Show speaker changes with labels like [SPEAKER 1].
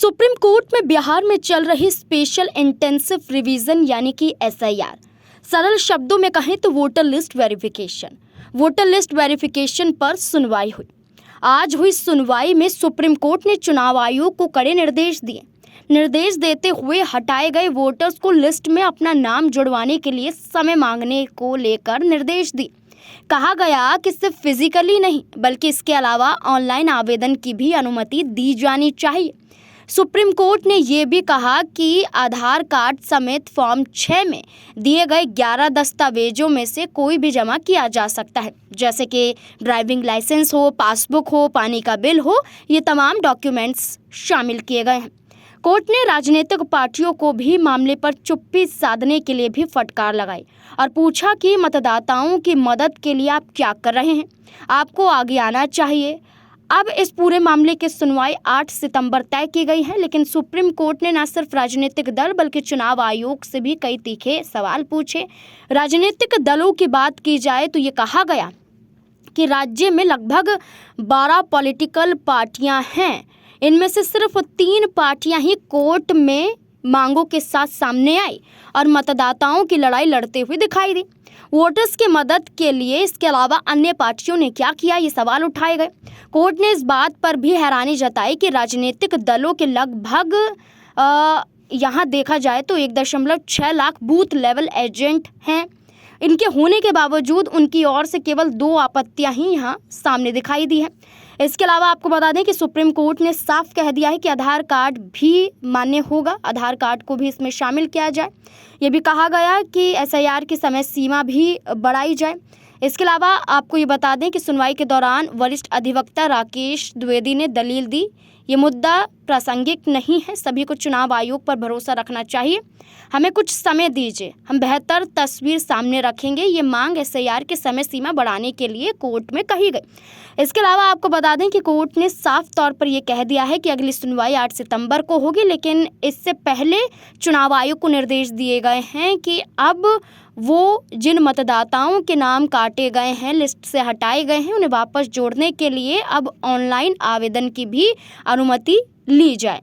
[SPEAKER 1] Supreme court में बिहार में चल रही स्पेशल इंटेंसिव रिवीजन यानी कि SIR, सरल शब्दों में कहें तो वोटर लिस्ट वेरिफिकेशन पर सुनवाई हुई। आज हुई सुनवाई में सुप्रीम कोर्ट ने चुनाव आयोग को कड़े निर्देश देते हुए हटाए गए वोटर्स को लिस्ट में अपना नाम जुड़वाने के लिए समय मांगने को लेकर निर्देश दिए। कहा गया कि सिर्फ फिजिकली नहीं बल्कि इसके अलावा ऑनलाइन आवेदन की भी अनुमति दी जानी चाहिए। सुप्रीम कोर्ट ने ये भी कहा कि आधार कार्ड समेत फॉर्म 6 में दिए गए 11 दस्तावेजों में से कोई भी जमा किया जा सकता है, जैसे कि ड्राइविंग लाइसेंस हो, पासबुक हो, पानी का बिल हो। ये तमाम डॉक्यूमेंट्स शामिल किए गए हैं। कोर्ट ने राजनीतिक पार्टियों को भी मामले पर चुप्पी साधने के लिए भी फटकार लगाई और पूछा कि मतदाताओं की मदद के लिए आप क्या कर रहे हैं, आपको आगे आना चाहिए। अब इस पूरे मामले की सुनवाई 8 सितंबर तय की गई है, लेकिन सुप्रीम कोर्ट ने न सिर्फ राजनीतिक दल बल्कि चुनाव आयोग से भी कई तीखे सवाल पूछे। राजनीतिक दलों की बात की जाए तो ये कहा गया कि राज्य में लगभग 12 पॉलिटिकल पार्टियां हैं। इनमें से सिर्फ 3 पार्टियां ही कोर्ट में मांगों के साथ सामने आई और मतदाताओं की लड़ाई लड़ते हुए दिखाई दी। वोटर्स की मदद के लिए इसके अलावा अन्य पार्टियों ने क्या किया, ये सवाल उठाए गए। कोर्ट ने इस बात पर भी हैरानी जताई कि राजनीतिक दलों के लगभग यहाँ देखा जाए तो 1.6 लाख बूथ लेवल एजेंट हैं। इनके होने के बावजूद उनकी ओर से केवल 2 आपत्तियां ही यहाँ सामने दिखाई दी हैं। इसके अलावा आपको बता दें कि सुप्रीम कोर्ट ने साफ कह दिया है कि आधार कार्ड भी मान्य होगा, आधार कार्ड को भी इसमें शामिल किया जाए। ये भी कहा गया कि SIR की समय सीमा भी बढ़ाई जाए। इसके अलावा आपको ये बता दें कि सुनवाई के दौरान वरिष्ठ अधिवक्ता राकेश द्विवेदी ने दलील दी, ये मुद्दा प्रासंगिक नहीं है, सभी को चुनाव आयोग पर भरोसा रखना चाहिए, हमें कुछ समय दीजिए, हम बेहतर तस्वीर सामने रखेंगे। ये मांग SIR की समय सीमा बढ़ाने के लिए कोर्ट में कही गई। इसके अलावा आपको बता दें कि कोर्ट ने साफ तौर पर यह कह दिया है कि अगली सुनवाई 8 सितंबर को होगी, लेकिन इससे पहले चुनाव आयोग को निर्देश दिए गए हैं कि अब वो जिन मतदाताओं के नाम काटे गए हैं, लिस्ट से हटाए गए हैं, उन्हें वापस जोड़ने के लिए अब ऑनलाइन आवेदन की भी अनुमति ली जाए।